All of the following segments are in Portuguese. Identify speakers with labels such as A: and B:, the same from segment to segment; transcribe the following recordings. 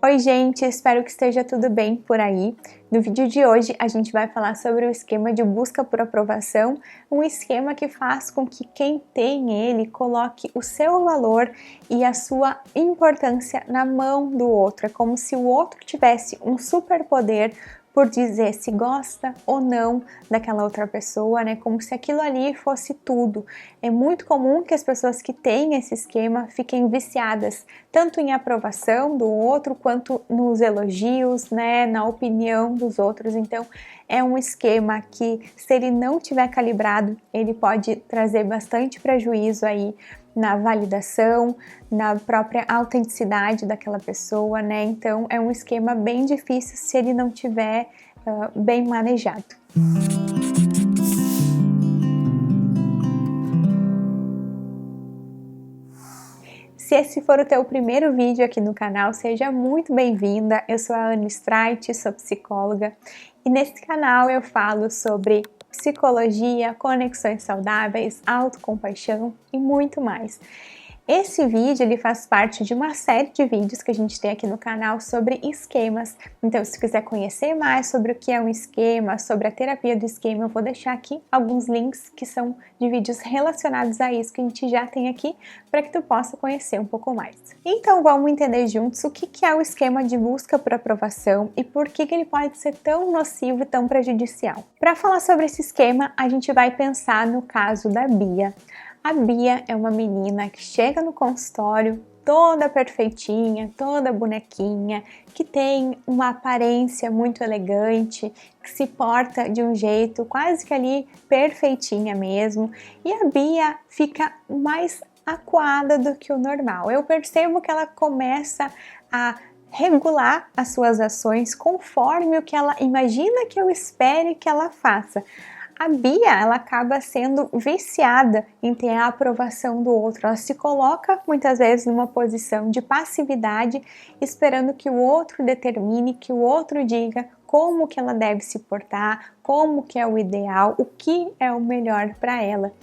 A: Oi gente, espero que esteja tudo bem por aí. No vídeo de hoje a gente vai falar sobre o esquema de busca por aprovação, um esquema que faz com que quem tem ele coloque o seu valor e a sua importância na mão do outro. É como se o outro tivesse um superpoder por dizer se gosta ou não daquela outra pessoa, né? Como se aquilo ali fosse tudo. É muito comum que as pessoas que têm esse esquema fiquem viciadas, tanto em aprovação do outro, quanto nos elogios, né? Na opinião dos outros. Então, é um esquema que, se ele não tiver calibrado, ele pode trazer bastante prejuízo aí na validação, na própria autenticidade daquela pessoa, né? Então é um esquema bem difícil se ele não tiver bem manejado. Se esse for o teu primeiro vídeo aqui no canal, seja muito bem-vinda. Eu sou a Ana Streit, sou psicóloga e nesse canal eu falo sobre psicologia, conexões saudáveis, autocompaixão e muito mais. Esse vídeo ele faz parte de uma série de vídeos que a gente tem aqui no canal sobre esquemas. Então, se quiser conhecer mais sobre o que é um esquema, sobre a terapia do esquema, eu vou deixar aqui alguns links que são de vídeos relacionados a isso que a gente já tem aqui, para que tu possa conhecer um pouco mais. Então, vamos entender juntos o que é o esquema de busca por aprovação e por que ele pode ser tão nocivo e tão prejudicial. Para falar sobre esse esquema, a gente vai pensar no caso da Bia. A Bia é uma menina que chega no consultório toda perfeitinha, toda bonequinha, que tem uma aparência muito elegante, que se porta de um jeito quase que ali perfeitinha mesmo, e a Bia fica mais acuada do que o normal. Eu percebo que ela começa a regular as suas ações conforme o que ela imagina que eu espere que ela faça. A Bia, ela acaba sendo viciada em ter a aprovação do outro. Ela se coloca muitas vezes numa posição de passividade, esperando que o outro determine, que o outro diga como que ela deve se portar, como que é o ideal, o que é o melhor para ela.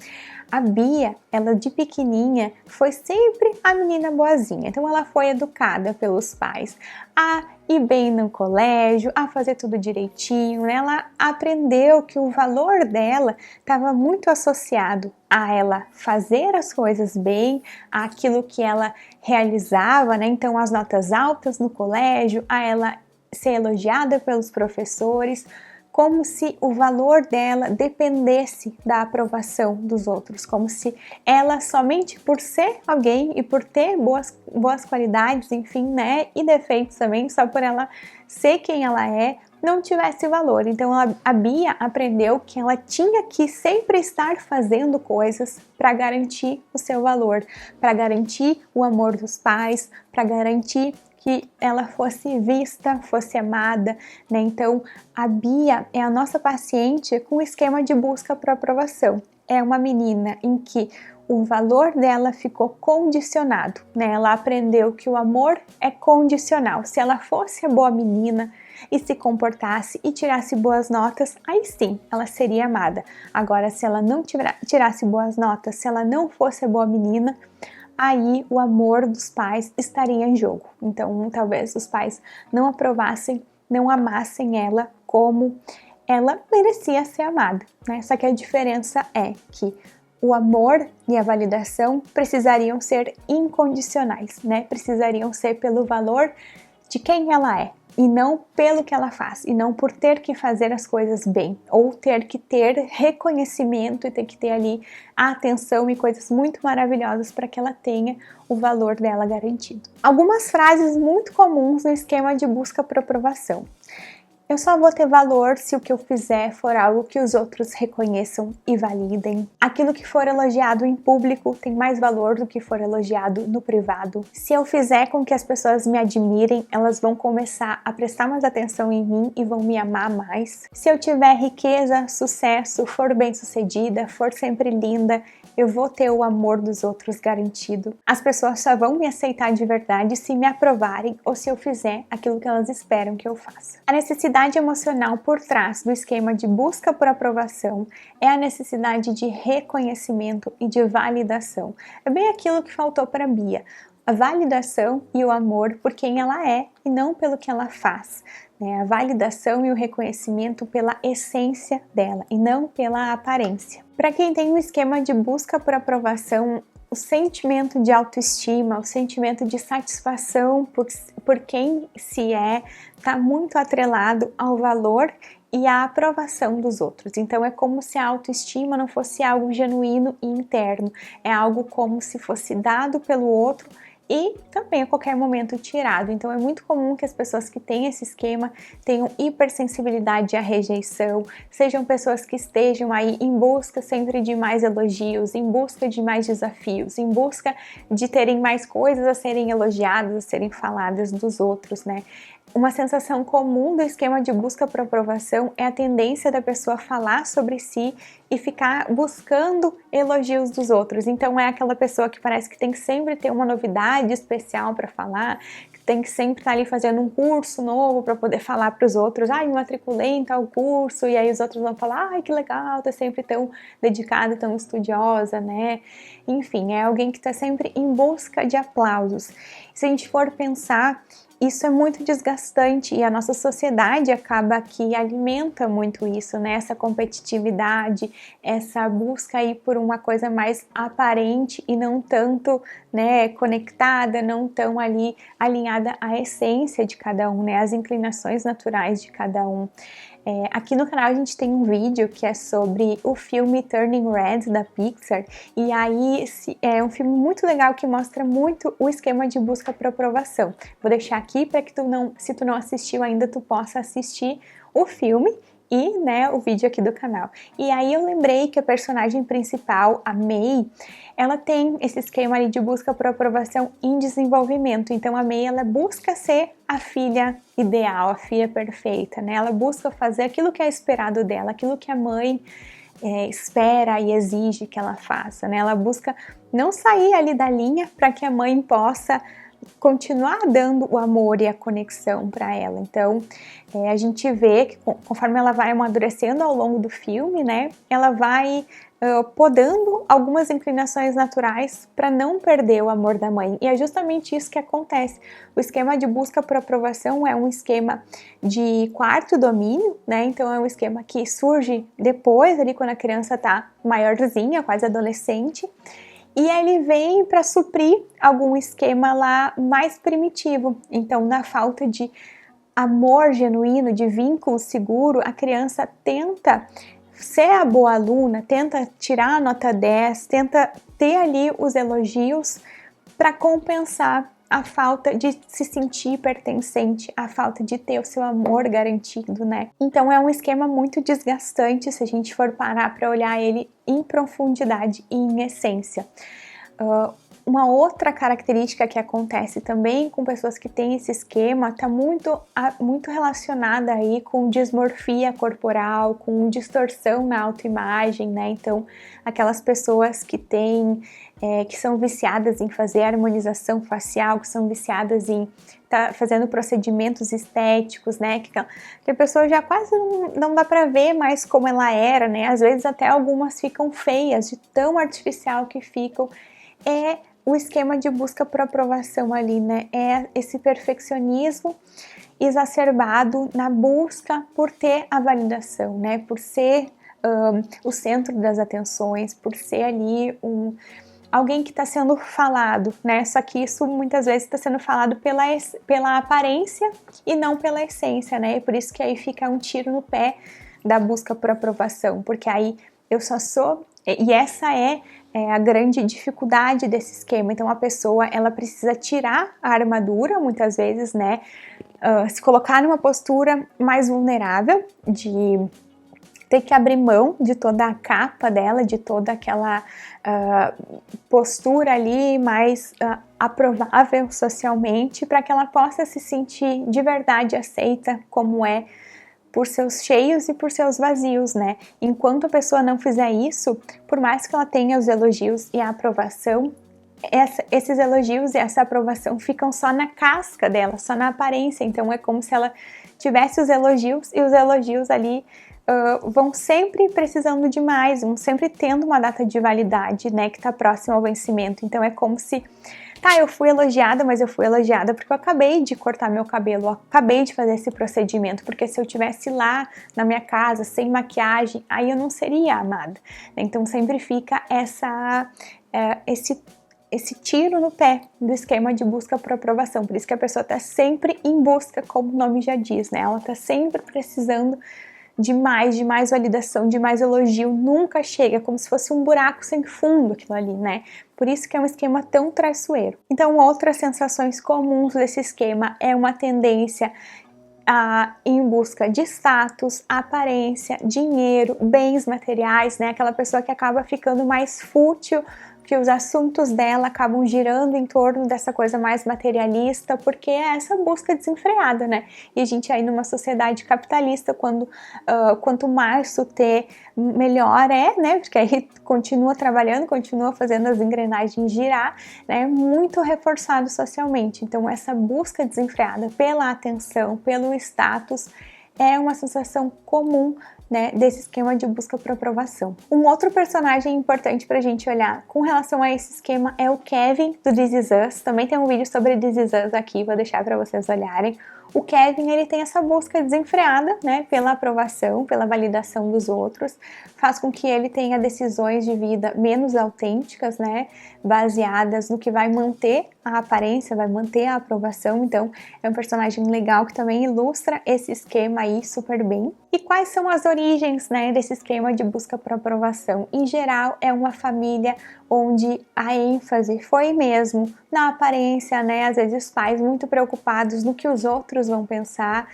A: A Bia, ela de pequenininha, foi sempre a menina boazinha. Então ela foi educada pelos pais a ir bem no colégio, a fazer tudo direitinho, né? Ela aprendeu que o valor dela estava muito associado a ela fazer as coisas bem, àquilo que ela realizava, né? Então as notas altas no colégio, a ela ser elogiada pelos professores, como se o valor dela dependesse da aprovação dos outros, como se ela, somente por ser alguém e por ter boas qualidades, enfim, né, e defeitos também, só por ela ser quem ela é, não tivesse valor. Então a Bia aprendeu que ela tinha que sempre estar fazendo coisas para garantir o seu valor, para garantir o amor dos pais, para garantir que ela fosse vista, fosse amada, né? Então, a Bia é a nossa paciente com o esquema de busca por aprovação. É uma menina em que o valor dela ficou condicionado, né? Ela aprendeu que o amor é condicional. Se ela fosse a boa menina e se comportasse e tirasse boas notas, aí sim, ela seria amada. Agora, se ela não tirasse boas notas, se ela não fosse a boa menina, aí o amor dos pais estaria em jogo. Então, talvez os pais não aprovassem, não amassem ela como ela merecia ser amada, né? Só que a diferença é que o amor e a validação precisariam ser incondicionais, né? Precisariam ser pelo valor de quem ela é, e não pelo que ela faz, e não por ter que fazer as coisas bem, ou ter que ter reconhecimento e ter que ter ali a atenção e coisas muito maravilhosas para que ela tenha o valor dela garantido. Algumas frases muito comuns no esquema de busca por aprovação. Eu só vou ter valor se o que eu fizer for algo que os outros reconheçam e validem. Aquilo que for elogiado em público tem mais valor do que for elogiado no privado. Se eu fizer com que as pessoas me admirem, elas vão começar a prestar mais atenção em mim e vão me amar mais. Se eu tiver riqueza, sucesso, for bem-sucedida, for sempre linda, eu vou ter o amor dos outros garantido. As pessoas só vão me aceitar de verdade se me aprovarem ou se eu fizer aquilo que elas esperam que eu faça. A necessidade emocional por trás do esquema de busca por aprovação é a necessidade de reconhecimento e de validação. É bem aquilo que faltou para a Bia. a validação e o amor por quem ela é e não pelo que ela faz, né? A validação e o reconhecimento pela essência dela e não pela aparência. Para quem tem um esquema de busca por aprovação, o sentimento de autoestima, o sentimento de satisfação por quem se é, está muito atrelado ao valor e à aprovação dos outros. Então é como se a autoestima não fosse algo genuíno e interno, é algo como se fosse dado pelo outro e também a qualquer momento tirado. Então é muito comum que as pessoas que têm esse esquema tenham hipersensibilidade à rejeição, sejam pessoas que estejam aí em busca sempre de mais elogios, em busca de mais desafios, em busca de terem mais coisas a serem elogiadas, a serem faladas dos outros, né? Uma sensação comum do esquema de busca por aprovação é a tendência da pessoa falar sobre si e ficar buscando elogios dos outros. Então é aquela pessoa que parece que tem que sempre ter uma novidade especial para falar, que tem que sempre estar ali fazendo um curso novo para poder falar para os outros, me matriculei em tal curso, e aí os outros vão falar, que legal, tá sempre tão dedicada, tão estudiosa, né? Enfim, é alguém que está sempre em busca de aplausos. Se a gente for pensar, isso é muito desgastante e a nossa sociedade acaba que alimenta muito isso, né? Essa competitividade, essa busca aí por uma coisa mais aparente e não tanto, né, conectada, não tão ali alinhada à essência de cada um, né? As inclinações naturais de cada um. Aqui no canal a gente tem um vídeo que é sobre o filme Turning Red da Pixar, e aí é um filme muito legal que mostra muito o esquema de busca por aprovação. Vou deixar aqui para que se tu não assistiu ainda, tu possa assistir o filme e, né, o vídeo aqui do canal. E aí eu lembrei que a personagem principal, a May, ela tem esse esquema ali de busca por aprovação em desenvolvimento. Então a May, ela busca ser a filha ideal, a filha perfeita, né? Ela busca fazer aquilo que é esperado dela, aquilo que a mãe espera e exige que ela faça, né? Ela busca não sair ali da linha para que a mãe possa continuar dando o amor e a conexão para ela. Então, a gente vê que conforme ela vai amadurecendo ao longo do filme, né, ela vai podando algumas inclinações naturais para não perder o amor da mãe. E é justamente isso que acontece. O esquema de busca por aprovação é um esquema de quarto domínio, né? Então é um esquema que surge depois, ali quando a criança está maiorzinha, quase adolescente. E ele vem para suprir algum esquema lá mais primitivo. Então, na falta de amor genuíno, de vínculo seguro, a criança tenta ser a boa aluna, tenta tirar a nota 10, tenta ter ali os elogios para compensar a falta de se sentir pertencente, a falta de ter o seu amor garantido, né? Então é um esquema muito desgastante se a gente for parar para olhar ele em profundidade e em essência. Uma outra característica que acontece também com pessoas que têm esse esquema está muito relacionada aí com dismorfia corporal, com distorção na autoimagem, né? Então, aquelas pessoas que que são viciadas em fazer harmonização facial, que são viciadas em estar fazendo procedimentos estéticos, né? Que a pessoa já quase não dá para ver mais como ela era, né? Às vezes até algumas ficam feias, de tão artificial que ficam. É o esquema de busca por aprovação ali, né? É esse perfeccionismo exacerbado na busca por ter a validação, né? Por ser o centro das atenções, por ser ali alguém que está sendo falado, né? Só que isso muitas vezes está sendo falado pela aparência e não pela essência, né? E por isso que aí fica um tiro no pé da busca por aprovação, porque aí eu só sou... E essa é a grande dificuldade desse esquema. Então a pessoa, ela precisa tirar a armadura, muitas vezes, né? Se colocar numa postura mais vulnerável, de ter que abrir mão de toda a capa dela, de toda aquela postura ali mais aprovável socialmente, para que ela possa se sentir de verdade aceita como é, por seus cheios e por seus vazios, né? Enquanto a pessoa não fizer isso, por mais que ela tenha os elogios e a aprovação, esses elogios e essa aprovação ficam só na casca dela, só na aparência. Então é como se ela tivesse os elogios e os elogios ali vão sempre precisando de mais, vão sempre tendo uma data de validade, né, que está próxima ao vencimento. Então é como se Tá, eu fui elogiada, mas eu fui elogiada porque eu acabei de cortar meu cabelo, eu acabei de fazer esse procedimento, porque se eu tivesse lá na minha casa, sem maquiagem, aí eu não seria amada. Então sempre fica esse tiro no pé do esquema de busca por aprovação. Por isso que a pessoa está sempre em busca, como o nome já diz, né? Ela está sempre precisando de mais validação, de mais elogio, nunca chega, como se fosse um buraco sem fundo aquilo ali, né? Por isso que é um esquema tão traiçoeiro. Então, outras sensações comuns desse esquema é uma tendência em busca de status, aparência, dinheiro, bens materiais, né? Aquela pessoa que acaba ficando mais fútil, que os assuntos dela acabam girando em torno dessa coisa mais materialista, porque é essa busca desenfreada, né? E a gente aí numa sociedade capitalista, quanto mais tu ter, melhor é, né? Porque aí continua trabalhando, continua fazendo as engrenagens girar, né? Muito reforçado socialmente. Então essa busca desenfreada pela atenção, pelo status, é uma sensação comum, né, desse esquema de busca por aprovação. Um outro personagem importante pra gente olhar com relação a esse esquema é o Kevin do This Is Us. Também tem um vídeo sobre This Is Us aqui, vou deixar para vocês olharem. O Kevin, ele tem essa busca desenfreada, né, pela aprovação, pela validação dos outros, faz com que ele tenha decisões de vida menos autênticas, né, baseadas no que vai manter a aparência, vai manter a aprovação. Então, é um personagem legal que também ilustra esse esquema aí super bem. E quais são as origens, né, desse esquema de busca por aprovação? Em geral, é uma família onde a ênfase foi mesmo na aparência, né? Às vezes pais muito preocupados no que os outros vão pensar,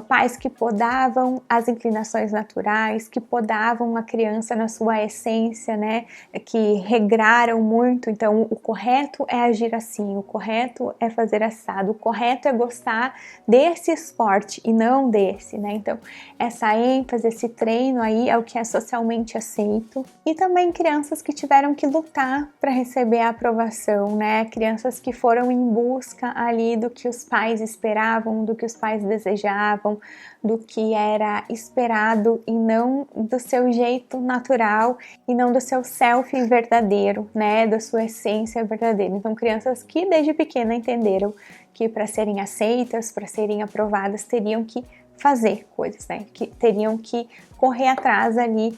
A: pais que podavam as inclinações naturais, que podavam a criança na sua essência, né? Que regraram muito. Então, o correto é agir assim, o correto é fazer assado, o correto é gostar desse esporte e não desse, né? Então, essa ênfase, esse treino aí é o que é socialmente aceito. E também crianças que tiveram que lutar para receber a aprovação, né? Crianças que foram em busca ali do que os pais esperavam, do que os pais desejavam, do que era esperado e não do seu jeito natural e não do seu self verdadeiro, né? Da sua essência verdadeira. Então, crianças que desde pequena entenderam que para serem aceitas, para serem aprovadas, teriam que fazer coisas, né? Que teriam que correr atrás ali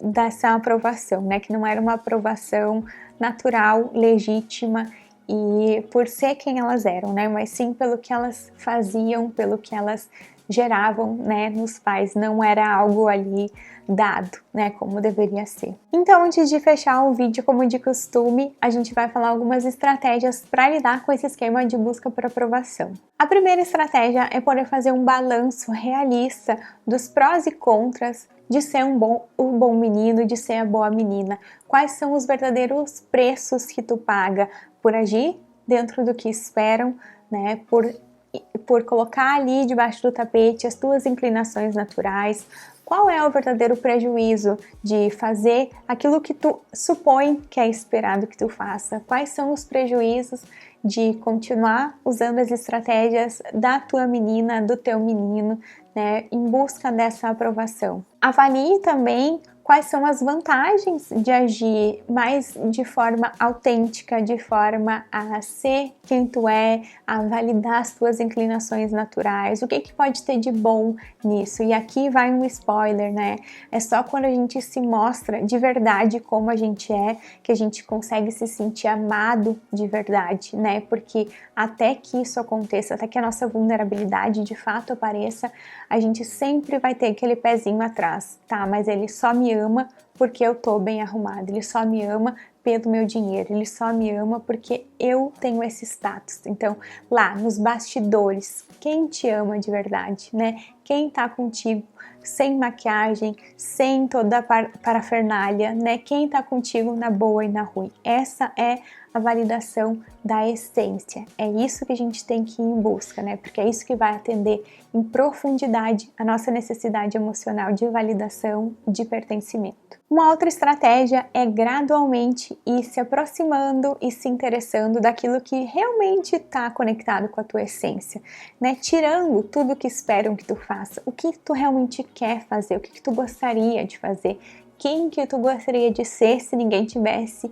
A: dessa aprovação, né? Que não era uma aprovação natural, legítima e por ser quem elas eram, né? Mas sim pelo que elas faziam, pelo que elas geravam, né, nos pais, não era algo ali dado, né, como deveria ser. Então, antes de fechar o vídeo, como de costume, a gente vai falar algumas estratégias para lidar com esse esquema de busca por aprovação. A primeira estratégia é poder fazer um balanço realista dos prós e contras de ser um bom menino, de ser a boa menina. Quais são os verdadeiros preços que tu paga por agir dentro do que esperam, né, por colocar ali debaixo do tapete as tuas inclinações naturais. Qual é o verdadeiro prejuízo de fazer aquilo que tu supõe que é esperado que tu faça? Quais são os prejuízos de continuar usando as estratégias da tua menina, do teu menino, né, em busca dessa aprovação? Avalie também quais são as vantagens de agir mais de forma autêntica, de forma a ser quem tu é, a validar as tuas inclinações naturais, o que pode ter de bom nisso. E aqui vai um spoiler, né? É só quando a gente se mostra de verdade como a gente é, que a gente consegue se sentir amado de verdade, né? Porque até que isso aconteça, até que a nossa vulnerabilidade de fato apareça, a gente sempre vai ter aquele pezinho atrás, tá? Mas ele só me ama porque eu tô bem arrumada, ele só me ama pelo meu dinheiro, ele só me ama porque eu tenho esse status. Então, lá nos bastidores, quem te ama de verdade, né? Quem tá contigo sem maquiagem, sem toda a parafernália, né? Quem tá contigo na boa e na ruim. Essa é a validação da essência. É isso que a gente tem que ir em busca, né? Porque é isso que vai atender em profundidade a nossa necessidade emocional de validação, de pertencimento. Uma outra estratégia é gradualmente ir se aproximando e se interessando daquilo que realmente está conectado com a tua essência, né? Tirando tudo que esperam que tu faça, o que tu realmente quer fazer, o que tu gostaria de fazer, quem que tu gostaria de ser se ninguém tivesse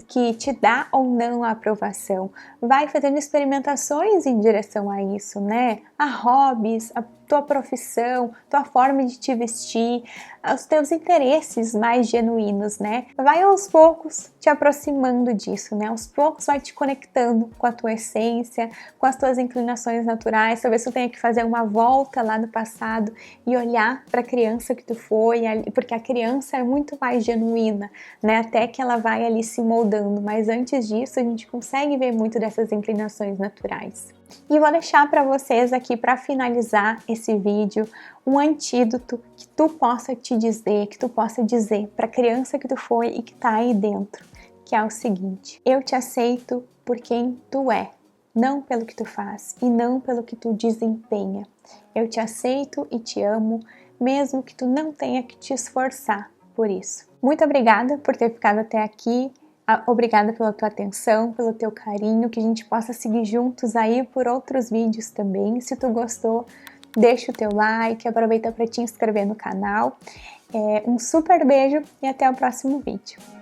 A: que te dá ou não a aprovação. Vai fazendo experimentações em direção a isso, né? A hobbies, a tua profissão, tua forma de te vestir, os teus interesses mais genuínos, né? Vai aos poucos te aproximando disso, né? Aos poucos vai te conectando com a tua essência, com as tuas inclinações naturais. Talvez tu tenha que fazer uma volta lá no passado e olhar para a criança que tu foi, porque a criança é muito mais genuína, né? Até que ela vai ali se moldando, mas antes disso a gente consegue ver muito dessas inclinações naturais. E vou deixar para vocês aqui, para finalizar esse vídeo, um antídoto que tu possa te dizer, que tu possa dizer para a criança que tu foi e que está aí dentro, que é o seguinte: eu te aceito por quem tu é, não pelo que tu faz e não pelo que tu desempenha. Eu te aceito e te amo, mesmo que tu não tenha que te esforçar por isso. Muito obrigada por ter ficado até aqui. Obrigada pela tua atenção, pelo teu carinho, que a gente possa seguir juntos aí por outros vídeos também. Se tu gostou, deixa o teu like, aproveita para te inscrever no canal. Um super beijo e até o próximo vídeo.